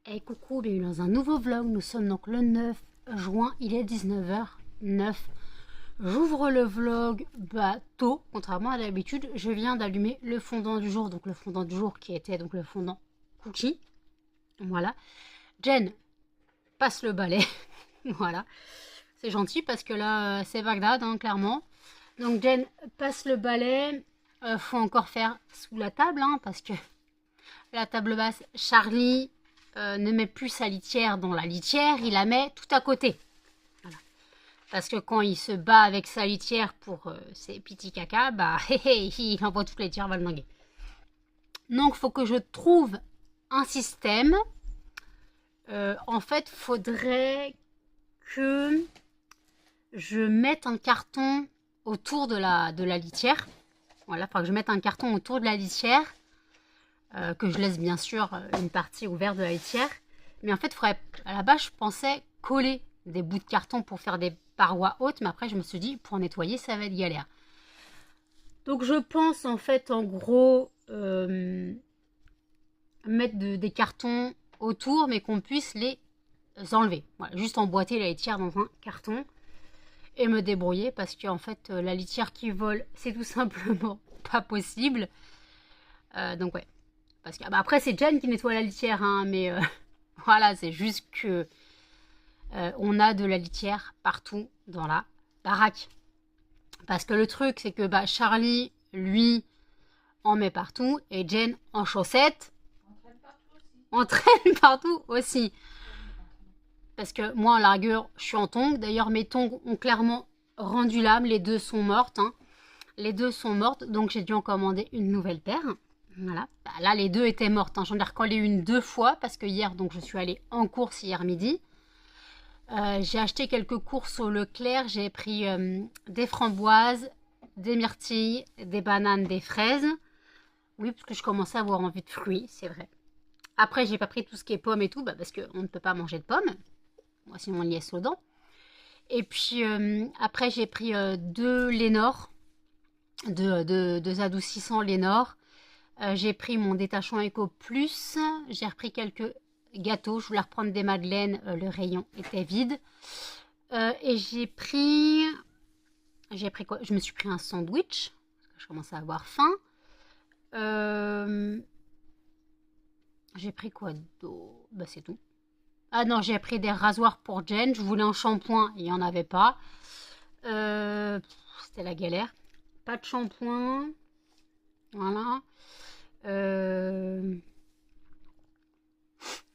Et coucou, bienvenue dans un nouveau vlog. Nous sommes donc le 9 juin, il est 19h09. J'ouvre le vlog tôt, contrairement à d'habitude. Je viens d'allumer le fondant du jour, donc le fondant du jour qui était donc le fondant cookie. Voilà. Jen passe le balai. Voilà. C'est gentil parce que là, c'est Bagdad, hein, clairement. Donc Jen passe le balai. Faut encore faire sous la table, hein, parce que la table basse, Charlie ne met plus sa litière dans la litière, il la met tout à côté. Voilà. Parce que quand il se bat avec sa litière pour ses petits caca, bah il envoie toutes les litières valdinguer. Donc il faut que je trouve un système. En fait, faudrait que je mette un carton autour de la litière. Voilà, il faudra que je mette un carton autour de la litière. Que je laisse bien sûr une partie ouverte de la litière. Mais en fait, faudrait, à la base, je pensais coller des bouts de carton pour faire des parois hautes. Mais après, je me suis dit, pour nettoyer, ça va être galère. Donc, je pense en fait, en gros, mettre des cartons autour, mais qu'on puisse les enlever. Voilà, juste emboîter la litière dans un carton et me débrouiller. Parce qu'en fait, la litière qui vole, c'est tout simplement pas possible. Donc, ouais. Parce que, après, c'est Jen qui nettoie la litière, hein, mais voilà, c'est juste que on a de la litière partout dans la baraque. Parce que le truc, c'est que Charlie, lui, en met partout, et Jen, en chaussettes, entraîne partout aussi. Parce que moi, en largueur, je suis en tongs. D'ailleurs, mes tongs ont clairement rendu l'âme. Les deux sont mortes. Hein. Les deux sont mortes, donc j'ai dû en commander une nouvelle paire. Voilà. Là, les deux étaient mortes. Hein. J'en ai recollé une 2 fois parce que hier, donc je suis allée en course hier midi. J'ai acheté quelques courses au Leclerc. J'ai pris des framboises, des myrtilles, des bananes, des fraises. Oui, parce que je commençais à avoir envie de fruits, c'est vrai. Après, j'ai pas pris tout ce qui est pommes et tout, parce qu'on ne peut pas manger de pommes. Moi, sinon, on y est aux dents. Et puis, après, j'ai pris 2 Lénor, deux adoucissants Lénor. J'ai pris mon détachant Eco Plus. J'ai repris quelques gâteaux. Je voulais reprendre des madeleines. Le rayon était vide. Et j'ai pris quoi? Je me suis pris un sandwich. Parce que je commençais à avoir faim. J'ai pris quoi d'autre? C'est tout. Ah non, j'ai pris des rasoirs pour Jen. Je voulais un shampoing. Il n'y en avait pas. C'était la galère. Pas de shampoing. Voilà.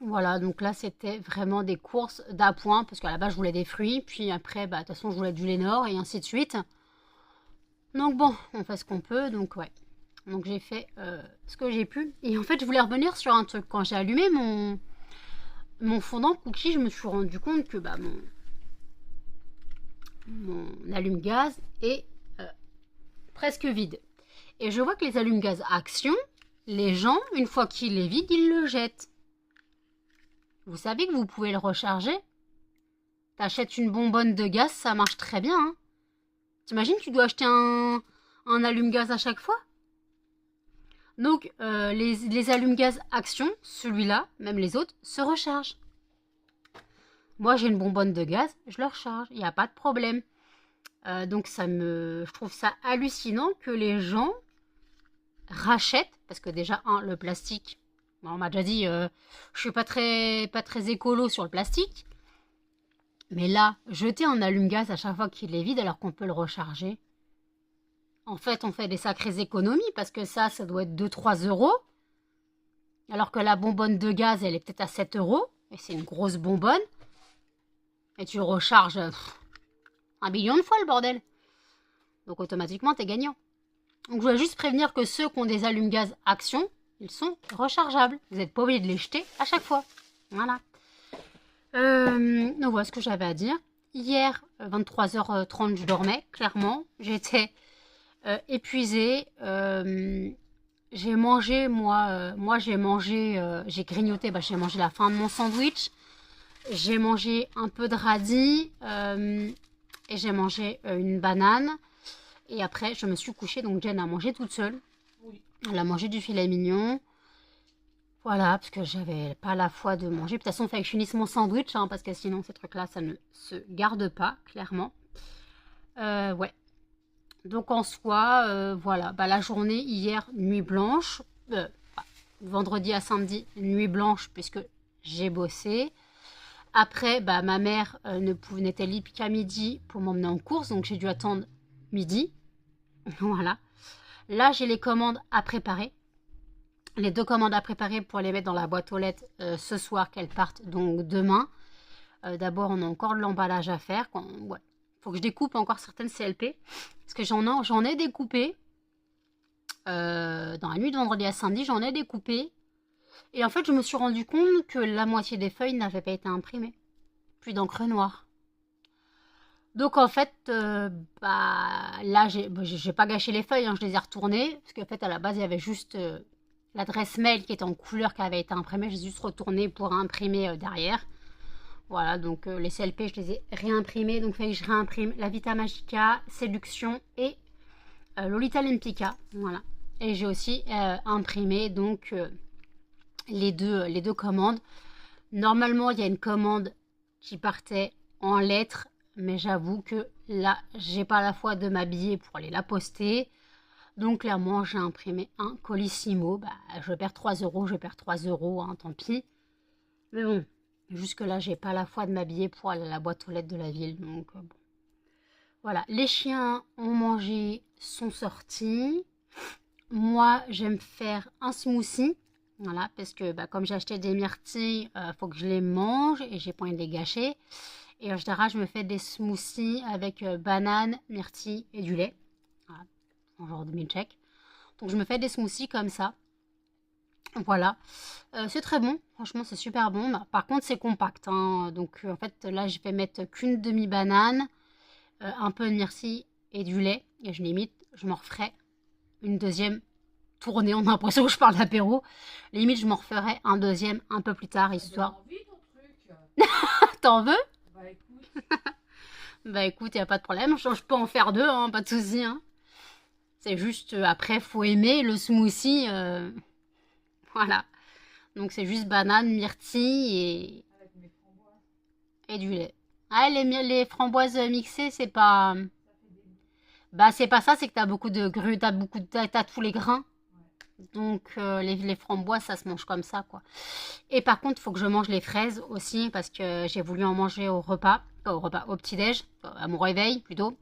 Voilà, donc là c'était vraiment des courses d'appoint parce qu'à la base je voulais des fruits, puis après de toute façon je voulais du Lénor et ainsi de suite. Donc bon, on fait ce qu'on peut, donc ouais. Donc j'ai fait ce que j'ai pu. Et en fait je voulais revenir sur un truc. Quand j'ai allumé mon fondant cookie, je me suis rendu compte que mon allume-gaz est presque vide. Et je vois que les allume-gaz Action, les gens, une fois qu'il est vide, ils le jettent. Vous savez que vous pouvez le recharger? T'achètes une bonbonne de gaz, ça marche très bien. Hein. T'imagines, tu dois acheter un allume-gaz à chaque fois? Donc, les allume-gaz Action, celui-là, même les autres, se rechargent. Moi, j'ai une bonbonne de gaz, je le recharge, il n'y a pas de problème. Donc, je trouve ça hallucinant que les gens rachètent, parce que déjà, le plastique, on m'a déjà dit, je suis pas très écolo sur le plastique. Mais là, jeter un allume-gaz à chaque fois qu'il est vide alors qu'on peut le recharger. En fait, on fait des sacrées économies parce que ça doit être 2-3 euros. Alors que la bonbonne de gaz, elle est peut-être à 7 euros. Et c'est une grosse bonbonne. Et tu le recharges 1 billion de fois, le bordel. Donc automatiquement, t'es gagnant. Donc je voulais juste prévenir que ceux qui ont des allume-gaz Action, ils sont rechargeables. Vous n'êtes pas obligé de les jeter à chaque fois. Voilà. Donc voilà ce que j'avais à dire. Hier, 23h30, je dormais, clairement. J'étais épuisée. J'ai mangé, j'ai grignoté, j'ai mangé la fin de mon sandwich. J'ai mangé un peu de radis et j'ai mangé une banane. Et après, je me suis couchée, donc Jen a mangé toute seule. Oui. Elle a mangé du filet mignon. Voilà, parce que j'avais pas la foi de manger. De toute façon, il fallait que je finisse mon sandwich, hein, parce que sinon, ces trucs-là, ça ne se garde pas, clairement. Ouais. Donc, en soi, voilà. Bah, la journée, hier, nuit blanche. Vendredi à samedi, nuit blanche, puisque j'ai bossé. Après, bah, ma mère n'était libre qu'à midi pour m'emmener en course, donc j'ai dû attendre midi. Voilà. Là, j'ai les commandes à préparer. Les 2 commandes à préparer pour les mettre dans la boîte aux lettres ce soir qu'elles partent, donc demain. D'abord, on a encore de l'emballage à faire. Ouais. Faut que je découpe encore certaines CLP. Parce que j'en ai découpé. Dans la nuit de vendredi à samedi, j'en ai découpé. Et en fait, je me suis rendu compte que la moitié des feuilles n'avaient pas été imprimées. Puis d'encre noire. Donc en fait, là, j'ai pas gâché les feuilles, hein, je les ai retournées. Parce qu'en fait, à la base, il y avait juste l'adresse mail qui était en couleur qui avait été imprimée. J'ai juste retourné pour imprimer derrière. Voilà, donc les CLP, je les ai réimprimés. Donc il fallait que je réimprime la Vita Magica, Séduction et Lolita Lempicka. Voilà. Et j'ai aussi imprimé donc les deux commandes. Normalement, il y a une commande qui partait en lettres, mais j'avoue que là, j'ai pas la foi de m'habiller pour aller la poster. Donc clairement, j'ai imprimé un Colissimo. Bah, je perds 3 euros, hein, tant pis. Mais bon, jusque là, j'ai pas la foi de m'habiller pour aller à la boîte aux lettres de la ville. Donc bon. Voilà, les chiens ont mangé, sont sortis. Moi, j'aime faire un smoothie. Voilà, parce que comme j'ai acheté des myrtilles, faut que je les mange et j'ai pas envie de les gâcher. Et en général, je me fais des smoothies avec banane, myrtille et du lait. Voilà, un genre de milkshake. Donc je me fais des smoothies comme ça. Voilà, c'est très bon, franchement c'est super bon. Bah, par contre c'est compact, hein. Donc en fait là je vais mettre qu'une demi-banane, un peu de myrtille et du lait. Et je m'en referai une deuxième tournée. On a l'impression que je parle d'apéro. Limite je m'en referai un deuxième un peu plus tard, histoire. T'en veux? Bah écoute, Bah écoute, y a pas de problème, je peux en faire 2, hein, pas de souci, hein. C'est juste après faut aimer le smoothie, voilà. Donc c'est juste banane, myrtille avec mes framboises, et du lait. Ah, les framboises mixées, c'est pas. ça fait des... Bah, c'est pas ça, c'est que t'as beaucoup de t'as tous les grains. Ouais. Donc, les framboises, ça se mange comme ça, quoi. Et par contre, il faut que je mange les fraises aussi, parce que j'ai voulu en manger au petit-déj, à mon réveil plutôt.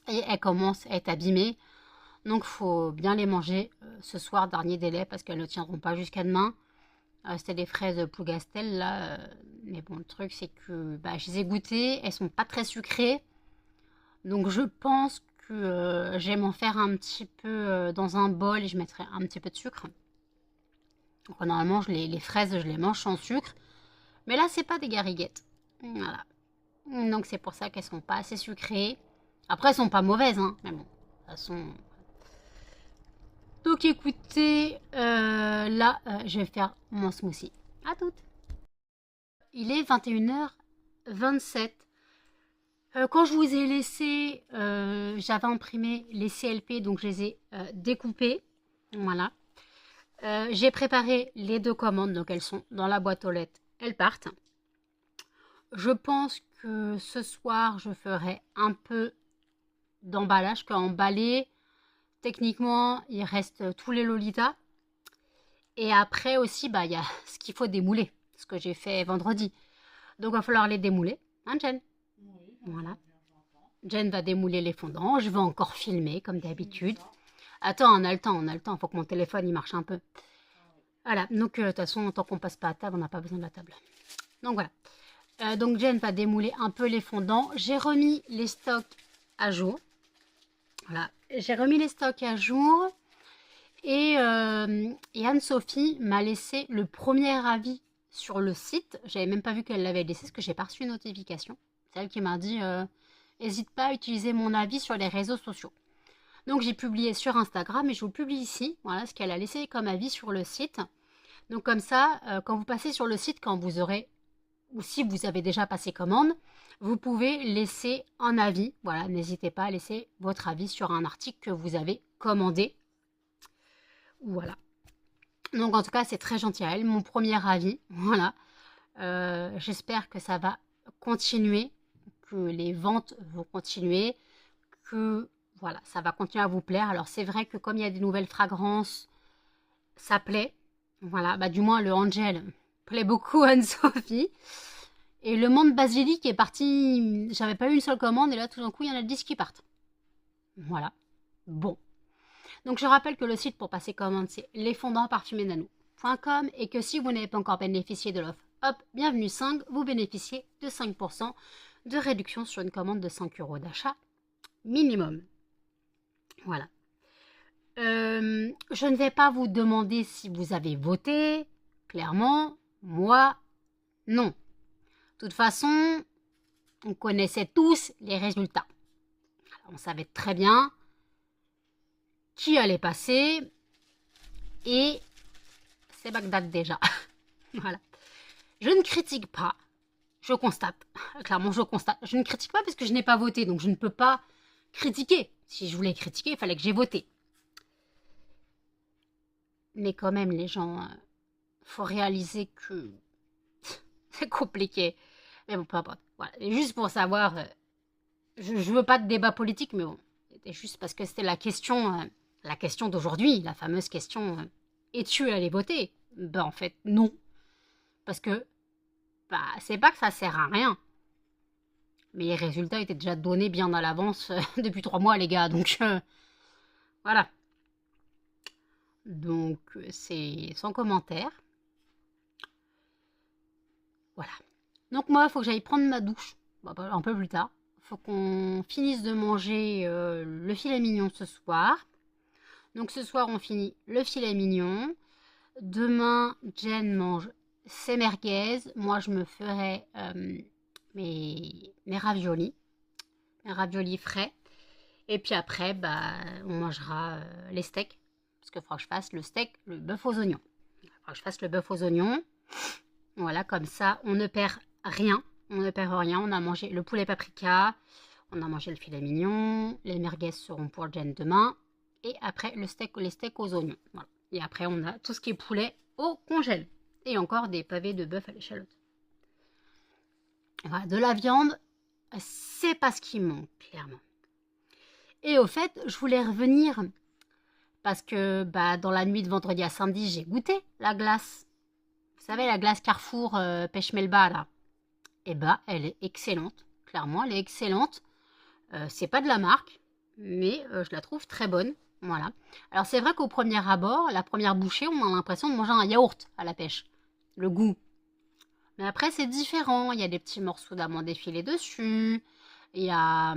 Et elles commencent à être abîmées. Donc, faut bien les manger ce soir, dernier délai, parce qu'elles ne tiendront pas jusqu'à demain. C'était des fraises Plougastel, là. Mais bon, le truc, c'est que je les ai goûtées. Elles sont pas très sucrées. Donc, je pense que je vais m'en faire un petit peu dans un bol et je mettrai un petit peu de sucre. Donc, normalement, les fraises, je les mange sans sucre. Mais là, c'est pas des gariguettes. Voilà. Donc, c'est pour ça qu'elles sont pas assez sucrées. Après, elles sont pas mauvaises, hein. Mais bon, de toute façon. Donc, écoutez, là, je vais faire mon smoothie. À toutes. Il est 21h27. Quand je vous ai laissé, j'avais imprimé les CLP, donc je les ai découpés. Voilà. J'ai préparé les 2 commandes, donc elles sont dans la boîte aux lettres. Elles partent. Je pense que ce soir, je ferai un peu d'emballage, qu'emballer. Techniquement, il reste tous les Lolita. Et après aussi, il y a ce qu'il faut démouler, ce que j'ai fait vendredi. Donc, il va falloir les démouler. Hein, Jen? Oui, Voilà. j'entends. Jen va démouler les fondants. Je vais encore filmer, comme d'habitude. Attends, on a le temps. Faut que mon téléphone, il marche un peu. Voilà. Donc, de toute façon, tant qu'on passe pas à table, on n'a pas besoin de la table. Donc, voilà. Donc, Jen va démouler un peu les fondants. J'ai remis les stocks à jour. Voilà. J'ai remis les stocks à jour. Et Anne-Sophie m'a laissé le premier avis sur le site. J'avais même pas vu qu'elle l'avait laissé parce que j'ai pas reçu une notification. C'est elle qui m'a dit n'hésite pas à utiliser mon avis sur les réseaux sociaux. Donc j'ai publié sur Instagram et je vous publie ici. Voilà ce qu'elle a laissé comme avis sur le site. Donc comme ça, quand vous passez sur le site, quand vous aurez, ou si vous avez déjà passé commande, vous pouvez laisser un avis. Voilà, n'hésitez pas à laisser votre avis sur un article que vous avez commandé. Voilà. Donc en tout cas, c'est très gentil à elle. Mon premier avis, voilà. J'espère que ça va continuer, que les ventes vont continuer, que voilà, ça va continuer à vous plaire. Alors c'est vrai que comme il y a des nouvelles fragrances, ça plaît. Voilà, bah du moins le Angel plaît beaucoup à Anne-Sophie. Et le menthe basilic est parti, j'avais pas eu une seule commande et là tout d'un coup il y en a 10 qui partent. Voilà. Bon. Donc je rappelle que le site pour passer commande c'est lesfondantparfumésnano.com et que si vous n'avez pas encore bénéficié de l'offre hop, bienvenue 5, vous bénéficiez de 5% de réduction sur une commande de 5 € d'achat minimum. Voilà. Je ne vais pas vous demander si vous avez voté. Clairement, moi, non. De toute façon, on connaissait tous les résultats. On savait très bien qui allait passer et c'est Bagdad déjà. Voilà. Je ne critique pas, je constate. Clairement, je constate. Je ne critique pas parce que je n'ai pas voté, donc je ne peux pas critiquer. Si je voulais critiquer, il fallait que j'ai voté. Mais quand même, les gens, faut réaliser que c'est compliqué. Mais bon, peu importe. Voilà. Et juste pour savoir, je veux pas de débat politique, mais bon, c'était juste parce que c'était la question d'aujourd'hui, la fameuse question es-tu allé voter? Ben en fait, non. Parce que, bah, c'est pas que ça sert à rien. Mais les résultats étaient déjà donnés bien à l'avance depuis 3 mois, les gars. Donc, voilà. Donc, c'est sans commentaire. Voilà. Donc, moi, il faut que j'aille prendre ma douche. Un peu plus tard. Il faut qu'on finisse de manger le filet mignon ce soir. Donc, ce soir, on finit le filet mignon. Demain, Jen mange ses merguez. Moi, je me ferai mes raviolis. Mes raviolis frais. Et puis après, bah, on mangera les steaks. Parce qu'il faudra que je fasse le bœuf aux oignons. Il faudra que je fasse le bœuf aux oignons. Voilà, comme ça, on ne perd rien. On ne perd rien. On a mangé le poulet paprika. On a mangé le filet mignon. Les merguez seront pour Jen demain. Et après, les steaks aux oignons. Voilà. Et après, on a tout ce qui est poulet au congèle. Et encore des pavés de bœuf à l'échalote. Voilà, de la viande, c'est pas ce qui manque, clairement. Et au fait, je voulais revenir parce que bah, dans la nuit de vendredi à samedi, j'ai goûté la glace. Vous savez, la glace Carrefour Pêche Melba, là. Et bah, elle est excellente. Clairement, elle est excellente. C'est pas de la marque, mais je la trouve très bonne. Voilà. Alors, c'est vrai qu'au premier abord, la première bouchée, on a l'impression de manger un yaourt à la pêche. Le goût. Mais après, c'est différent. Il y a des petits morceaux d'amande effilés dessus. Il y a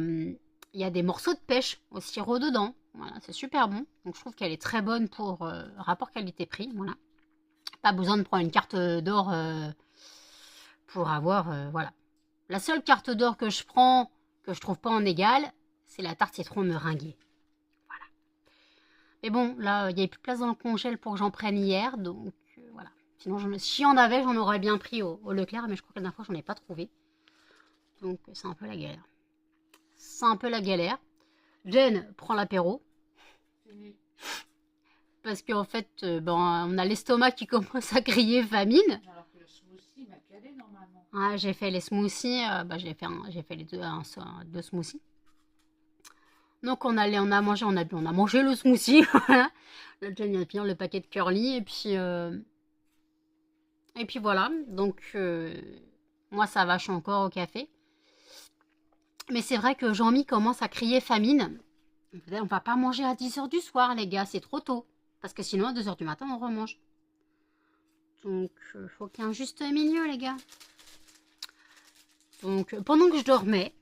des morceaux de pêche au sirop dedans. Voilà, c'est super bon. Donc, je trouve qu'elle est très bonne pour rapport qualité-prix. Voilà. Pas besoin de prendre une carte d'or pour avoir... voilà. La seule carte d'or que je prends, que je trouve pas en égal, c'est la tarte citron meringuée. Voilà. Mais bon, là, il n'y avait plus de place dans le congèle pour que j'en prenne hier. Donc, voilà. Sinon, si j'en avais, j'en aurais bien pris au Leclerc. Mais je crois que la dernière fois, j'en ai pas trouvé. Donc, c'est un peu la galère. C'est un peu la galère. Jen prend l'apéro. Parce qu'en fait, on a l'estomac qui commence à crier famine. Alors que le smoothie m'a calé normalement. Ah, j'ai fait les smoothies. J'ai fait les deux smoothies. Donc on a mangé le smoothie. Voilà. Là, Jen vient de finir le paquet de curly. Et puis voilà. Donc moi, ça va, je suis encore au café. Mais c'est vrai que Jean-Mi commence à crier famine. On va pas manger à 10h du soir, les gars, c'est trop tôt. Parce que sinon, à 2h du matin, on remange. Donc, faut qu'il y ait un juste milieu, les gars. Donc, pendant que je dormais,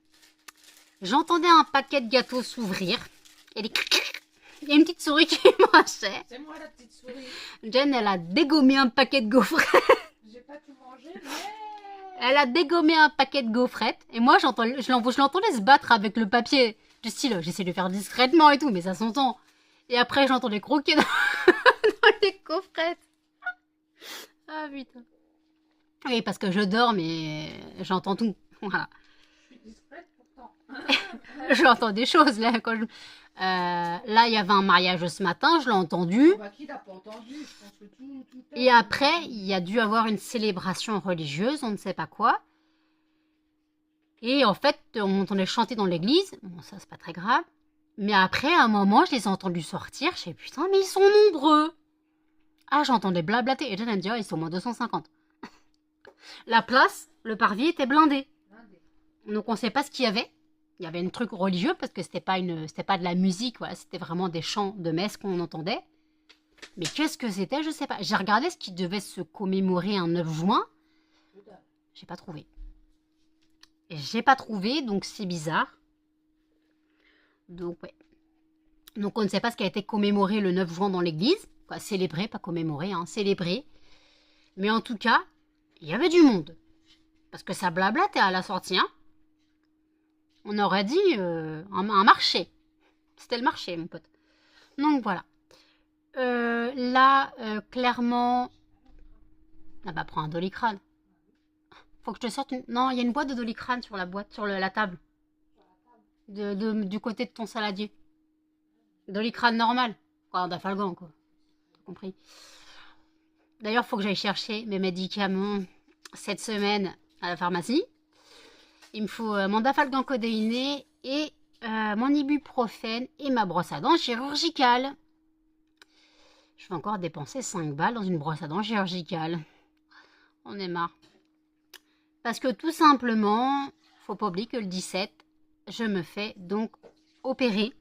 j'entendais un paquet de gâteaux s'ouvrir. Il y a une petite souris qui marchait. C'est moi la petite souris. Jen, elle a dégommé un paquet de gaufrettes. J'ai pas tout mangé, mais... Elle a dégommé un paquet de gaufrettes. Et moi, je l'entendais se battre avec le papier. Du style, j'essaie de le faire discrètement et tout, mais ça s'entend. Et après, j'entendais croquer dans les gaufrettes. Ah putain. Oui, parce que je dors, mais j'entends tout. Voilà. Je suis discrète pourtant. J'entends des choses là. Là, il y avait un mariage ce matin, je l'ai entendu. Bah, qui l'a pas entendu? Je pense que tout Et après, il y a dû avoir une célébration religieuse, on ne sait pas quoi. Et en fait, on m'entendait chanter dans l'église. Bon, ça, c'est pas très grave. Mais après, à un moment, je les ai entendus sortir. Je sais, putain, mais ils sont nombreux. Ah, j'entendais blablater. Et Jen, elle me dit, oh, ils sont au moins 250. La place, le parvis était blindé. Donc, on ne sait pas ce qu'il y avait. Il y avait un truc religieux parce que c'était pas de la musique. Voilà, c'était vraiment des chants de messe qu'on entendait. Mais qu'est-ce que c'était? Je sais pas. J'ai regardé ce qui devait se commémorer un 9 juin. J'ai pas trouvé. Donc c'est bizarre. Donc, ouais. Donc, on ne sait pas ce qui a été commémoré le 9 juin dans l'église. Quoi, célébré, pas commémoré, hein, célébré. Mais en tout cas, il y avait du monde. Parce que ça blablatait à la sortie, hein. On aurait dit un marché. C'était le marché, mon pote. Donc, voilà. Là, clairement... Ah bah, prends un Doliprane. Faut que je te sorte une... Non, il y a une boîte de Doliprane sur la boîte, sur la table. Du côté de ton saladier. Doliprane normal. Quoi, Dafalgan, quoi. T'as compris. D'ailleurs, faut que j'aille chercher mes médicaments cette semaine à la pharmacie. Il me faut mon Dafalgan codéiné et mon ibuprofène et ma brosse à dents chirurgicale. Je vais encore dépenser 5 balles dans une brosse à dents chirurgicale. On est marre. Parce que tout simplement, faut pas oublier que le 17, je me fais donc opérer.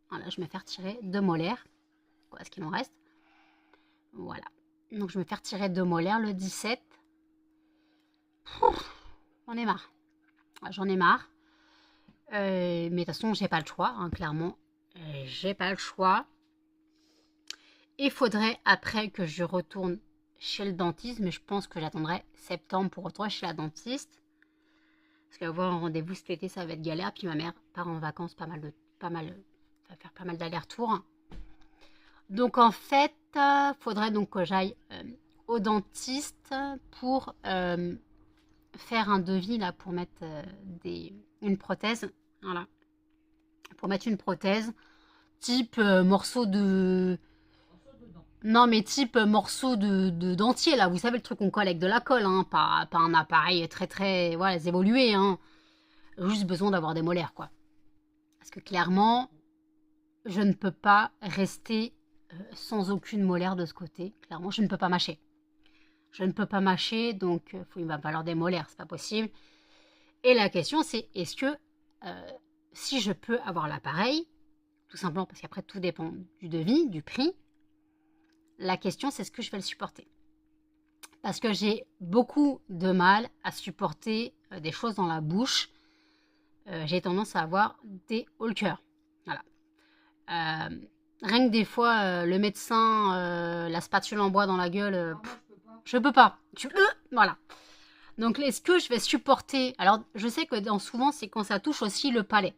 Voilà, je me fais retirer 2 molaires. Quoi, ce qu'il m'en reste. Voilà. Donc, je me fais retirer 2 molaires le 17. J'en ai marre. J'en ai marre. Mais de toute façon, j'ai pas le choix, hein, clairement. J'ai pas le choix. Il faudrait après que je retourne chez le dentiste, mais je pense que j'attendrai septembre pour retourner chez la dentiste. Parce qu'avoir un rendez-vous cet été, ça va être galère. Puis ma mère part en vacances ça va faire pas mal d'allers-retours. Donc en fait, faudrait donc que j'aille au dentiste pour faire un devis là pour mettre une prothèse. Voilà. Pour mettre une prothèse type morceau de... Non, mais type morceau de dentier, là. Vous savez, le truc qu'on colle avec de la colle, hein. Pas un appareil très, très... Voilà, évolué, hein. Juste besoin d'avoir des molaires, quoi. Parce que clairement, je ne peux pas rester sans aucune molaire de ce côté. Clairement, je ne peux pas mâcher. Je ne peux pas mâcher, donc il va me falloir des molaires, c'est pas possible. Et la question, c'est est-ce que si je peux avoir l'appareil, tout simplement parce qu'après tout dépend du devis, du prix, la question c'est est-ce que je vais le supporter? Parce que j'ai beaucoup de mal à supporter des choses dans la bouche. J'ai tendance à avoir des hauts le cœur. Voilà. Rien que des fois, le médecin, la spatule en bois dans la gueule, je peux pas. Voilà. Donc, est-ce que je vais supporter? Alors, je sais que souvent, c'est quand ça touche aussi le palais.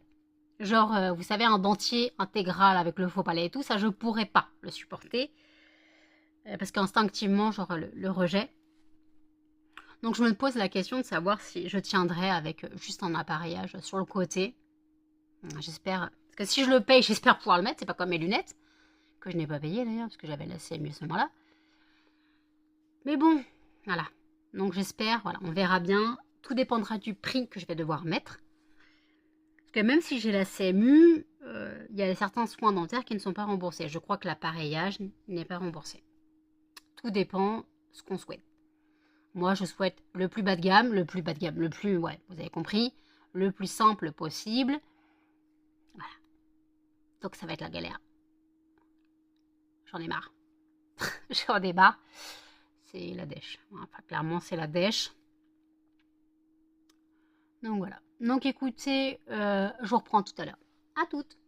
Genre, vous savez, un dentier intégral avec le faux palais et tout, ça, je pourrais pas le supporter. Parce qu'instinctivement, genre, le rejet. Donc, je me pose la question de savoir si je tiendrai avec juste un appareillage sur le côté. J'espère... Parce que si je le paye, j'espère pouvoir le mettre. C'est pas comme mes lunettes, que je n'ai pas payé d'ailleurs, parce que j'avais la CMU à ce moment-là. Mais bon, voilà. Donc j'espère, voilà, on verra bien. Tout dépendra du prix que je vais devoir mettre. Parce que même si j'ai la CMU, il y a certains soins dentaires qui ne sont pas remboursés. Je crois que l'appareillage n'est pas remboursé. Tout dépend ce qu'on souhaite. Moi, je souhaite le plus bas de gamme, ouais, vous avez compris, le plus simple possible. Voilà. Donc ça va être la galère. J'en ai marre. J'en ai marre. C'est la dèche. Enfin, clairement, c'est la dèche. Donc voilà. Donc écoutez, je vous reprends tout à l'heure. À toutes.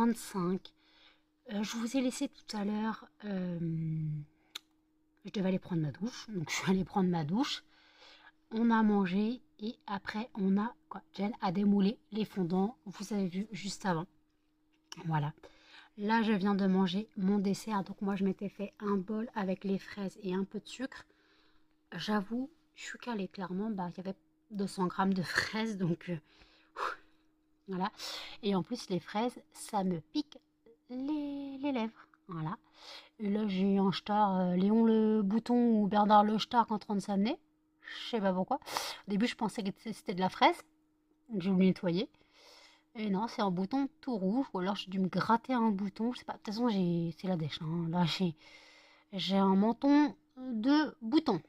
35. Je vous ai laissé tout à l'heure. Je devais aller prendre ma douche. Donc je suis allée prendre ma douche. On a mangé et après on a quoi, Jen a démoulé les fondants. Vous avez vu juste avant. Voilà. Là je viens de manger mon dessert. Donc moi je m'étais fait un bol avec les fraises et un peu de sucre. J'avoue, je suis calée clairement. Bah il y avait 200 grammes de fraises donc voilà. Et en plus les fraises ça me pique les lèvres. Voilà. Et là, j'ai eu un star, Léon le Bouton ou Bernard le Stark en train de s'amener. Je sais pas pourquoi. Au début, je pensais que c'était de la fraise. Donc, j'ai voulu nettoyer. Et non, c'est un bouton tout rouge. Ou alors, j'ai dû me gratter un bouton. Je sais pas. De toute façon, c'est la dèche. Hein. Là, j'ai un menton de bouton.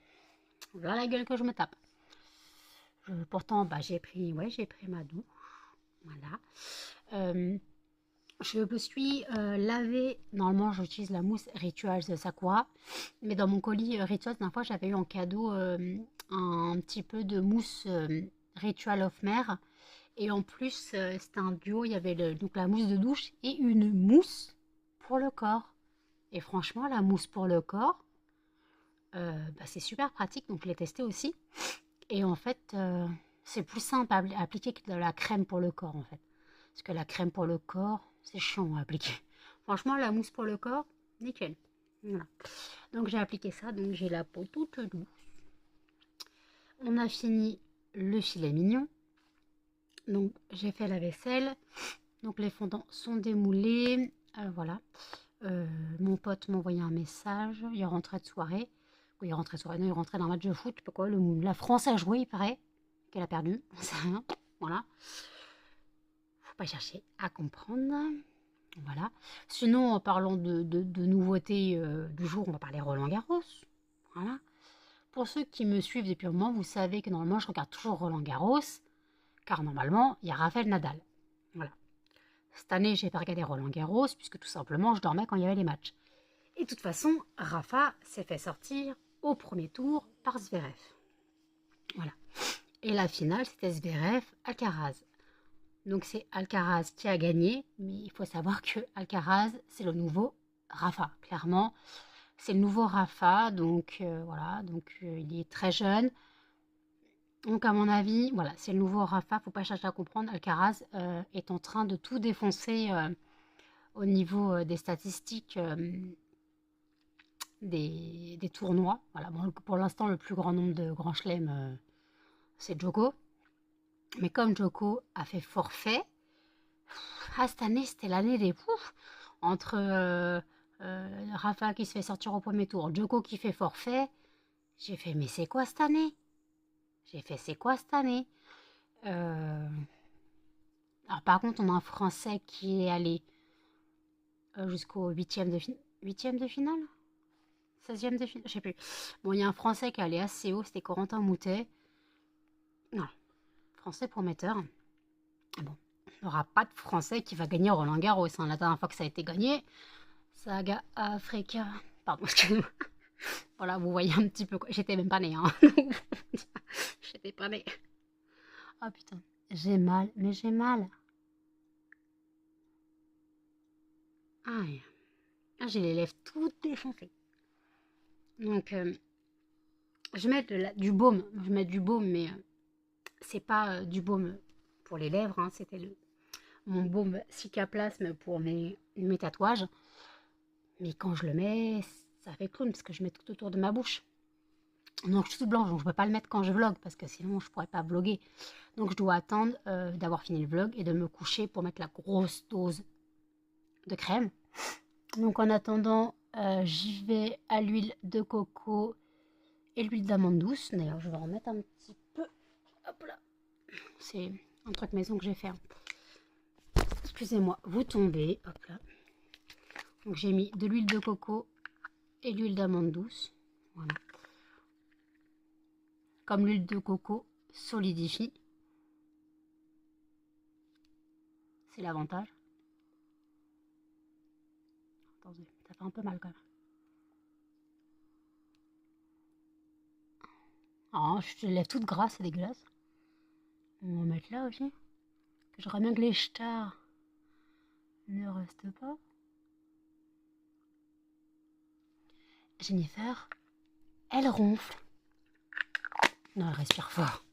Voilà la gueule que je me tape. Pourtant, bah, j'ai pris ma douche. Voilà. Je me suis lavé. Normalement, j'utilise la mousse Rituals de Sakura. Mais dans mon colis Rituals, la dernière fois, j'avais eu en cadeau un petit peu de mousse Ritual of Mer. Et en plus, c'était un duo. Il y avait donc la mousse de douche et une mousse pour le corps. Et franchement, la mousse pour le corps, bah, c'est super pratique. Donc, je l'ai testé aussi. Et en fait, c'est plus simple à appliquer que de la crème pour le corps, en fait. Parce que la crème pour le corps, c'est chiant à appliquer. Franchement, la mousse pour le corps, nickel. Voilà. Donc j'ai appliqué ça, donc j'ai la peau toute douce. On a fini le filet mignon. Donc j'ai fait la vaisselle. Donc les fondants sont démoulés. Voilà. Mon pote m'a envoyé un message. Il est rentré de soirée. Oui, il est rentré de soirée. Non, il est rentré d'un match de foot. Je sais pas quoi. La France a joué, il paraît. Qu'elle a perdu. On sait rien. Voilà. Faut pas chercher à comprendre. Voilà. Sinon, en parlant de nouveautés du jour, on va parler Roland-Garros. Voilà. Pour ceux qui me suivent depuis un moment, vous savez que normalement, je regarde toujours Roland-Garros, car normalement, il y a Rafael Nadal. Voilà. Cette année, j'ai pas regardé Roland-Garros, puisque tout simplement, je dormais quand il y avait les matchs. Et de toute façon, Rafa s'est fait sortir au premier tour par Zverev. Voilà. Et la finale, c'était Zverev-Alcaraz. Donc c'est Alcaraz qui a gagné, mais il faut savoir que Alcaraz, c'est le nouveau Rafa, clairement. C'est le nouveau Rafa, donc voilà, donc il est très jeune. Donc à mon avis, voilà, c'est le nouveau Rafa, faut pas chercher à comprendre. Alcaraz est en train de tout défoncer au niveau des statistiques des tournois. Voilà, bon, pour l'instant, le plus grand nombre de grands chelems, c'est Djoko. Mais comme Djoko a fait forfait, cette année, c'était l'année des poufs. Entre Rafa qui se fait sortir au premier tour, Djoko qui fait forfait. J'ai fait, mais c'est quoi cette année? C'est quoi cette année? Alors, par contre, on a un Français qui est allé jusqu'au huitième de finale? 16e de finale? Je sais plus. Bon, il y a un Français qui est allé assez haut, c'était Corentin Moutet. Non, Français prometteur. Bon, il n'y aura pas de Français qui va gagner Roland Garros. Hein. La dernière fois que ça a été gagné, Saga Africa. Pardon, excusez-moi. Voilà, vous voyez un petit peu quoi. J'étais même pas née. Hein. J'étais pas née. Oh putain. J'ai mal, mais j'ai mal. Aïe. Ah, j'ai les lèvres toutes défoncées. Donc, je mets du baume. Je mets du baume, mais c'est pas du baume pour les lèvres. Hein. C'était mon baume Cicaplasme pour mes tatouages. Mais quand je le mets, ça fait clown parce que je mets tout autour de ma bouche. Donc je suis toute blanche, donc je ne peux pas le mettre quand je vlog parce que sinon je ne pourrais pas vlogger. Donc je dois attendre d'avoir fini le vlog et de me coucher pour mettre la grosse dose de crème. Donc en attendant, j'y vais à l'huile de coco et l'huile d'amande douce. D'ailleurs, je vais en mettre un petit peu. Hop là. C'est un truc maison que j'ai fait. Excusez-moi, vous tombez. Hop là. Donc j'ai mis de l'huile de coco et l'huile d'amande douce. Voilà. Comme l'huile de coco solidifie. C'est l'avantage. Attendez, ça fait un peu mal quand même. Ah, je te lève toute grasse, c'est dégueulasse. On va mettre là aussi. J'aurais bien que les stars. Ne reste pas. Jennifer, elle ronfle. Non, elle respire fort.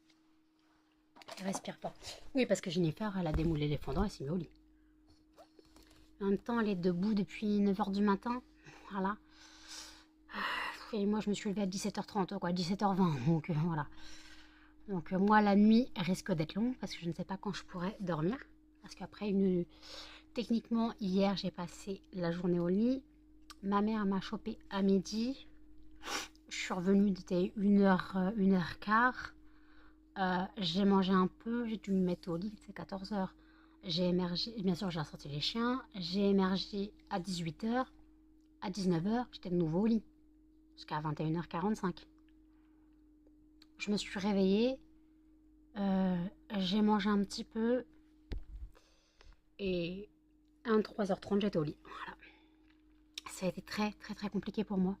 Elle respire fort. Oui, parce que Jennifer, elle a démoulé les fondants et s'est mise au lit. En même temps, elle est debout depuis 9h du matin. Voilà. Et moi, je me suis levée à 17h30, quoi, 17h20. Donc, voilà. Donc, moi, la nuit risque d'être longue parce que je ne sais pas quand je pourrai dormir. Parce qu'après, techniquement, hier, j'ai passé la journée au lit. Ma mère m'a chopé à midi. Je suis revenue, c'était 1h15. J'ai mangé un peu, j'ai dû me mettre au lit, c'est 14h. J'ai émergé, bien sûr, j'ai sorti les chiens. J'ai émergé à 18h. À 19h, j'étais de nouveau au lit. Jusqu'à 21h45. Je me suis réveillée. J'ai mangé un petit peu. Et à 3h30, j'étais au lit. Voilà. Ça a été très, très, très compliqué pour moi.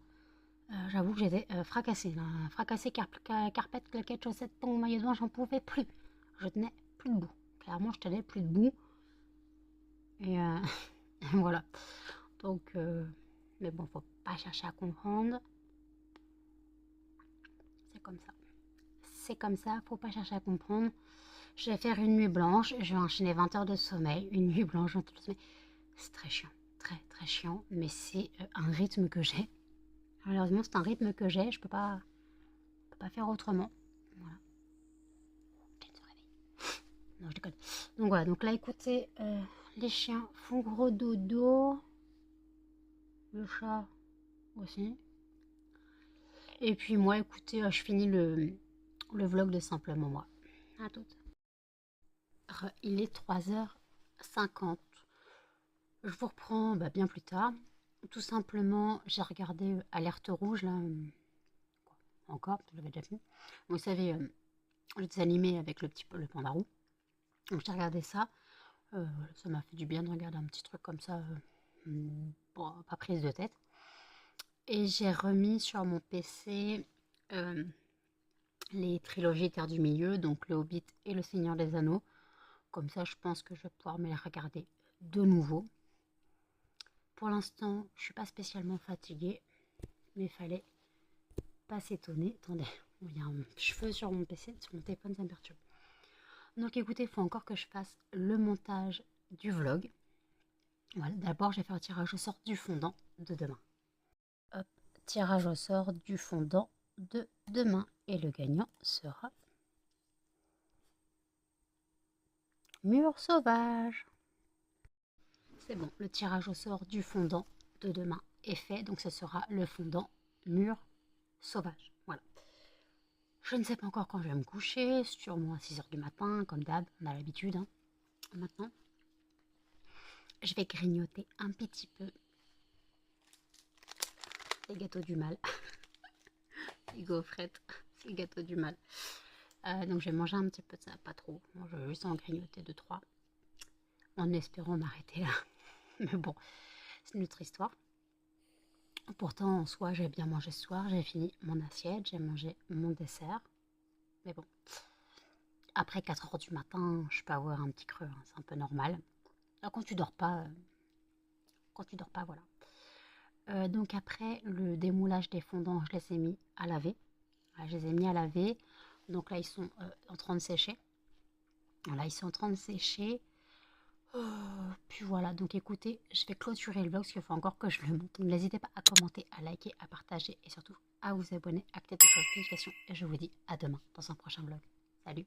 J'avoue que j'étais fracassée. Là. Fracassée, carpette, claquette, chaussettes, tongs, maillot de bain, j'en pouvais plus. Je tenais plus debout. Clairement, je tenais plus debout. Et voilà. Donc, mais bon, faut pas chercher à comprendre. C'est comme ça. C'est comme ça, faut pas chercher à comprendre. Je vais faire une nuit blanche, je vais enchaîner 20 heures de sommeil. Une nuit blanche, 20 heures de sommeil. C'est très chiant, très très chiant, mais c'est un rythme que j'ai. Malheureusement, c'est un rythme que j'ai, je peux pas faire autrement. Voilà. Jane se réveille. Non, je déconne. Donc voilà, donc là, écoutez, les chiens font gros dodo. Le chat aussi. Et puis moi, écoutez, je finis le vlog de Simplement Moi. À toutes. Il est 3h50. Je vous reprends bien plus tard. Tout simplement, j'ai regardé Alerte Rouge, là. Encore, je l'avais déjà fait. Vous savez, le dessin animé avec le panda roux. Donc j'ai regardé ça. Ça m'a fait du bien de regarder un petit truc comme ça. Bon, pas prise de tête. Et j'ai remis sur mon PC les trilogies Terre du Milieu, donc Le Hobbit et Le Seigneur des Anneaux. Comme ça, je pense que je vais pouvoir me les regarder de nouveau. Pour l'instant, je suis pas spécialement fatiguée, mais il fallait pas s'étonner. Attendez, il y a un cheveu sur mon PC, sur mon téléphone, ça me perturbe. Donc écoutez, il faut encore que je fasse le montage du vlog. Voilà, d'abord, je vais faire le tirage au sort du fondant de demain. Hop, tirage au sort du fondant de demain. Et le gagnant sera Mur Sauvage. C'est bon, le tirage au sort du fondant de demain est fait. Donc ce sera le fondant Mur Sauvage. Voilà. Je ne sais pas encore quand je vais me coucher. Sûrement à 6h du matin, comme d'hab. On a l'habitude. Hein. Maintenant, je vais grignoter un petit peu les gâteaux du mal. Les gaufrettes, c'est le gâteau du mal. Donc je vais manger un petit peu de ça, pas trop. Bon, je vais juste en grignoter 2-3. En espérant m'arrêter là. Mais bon, c'est une autre histoire. Pourtant, en soi, j'ai bien mangé ce soir. J'ai fini mon assiette, j'ai mangé mon dessert. Mais bon, après 4h du matin, je peux avoir un petit creux. Hein, c'est un peu normal. Alors, quand tu dors pas, voilà. Donc après, le démoulage des fondants, je les ai mis à laver. Je les ai mis à laver. Donc là, ils sont en train de sécher. Là, ils sont en train de sécher. Puis voilà, donc écoutez, je vais clôturer le vlog parce qu'il faut encore que je le monte. Donc n'hésitez pas à commenter, à liker, à partager et surtout à vous abonner, à activer les notifications. Et je vous dis à demain dans un prochain vlog. Salut!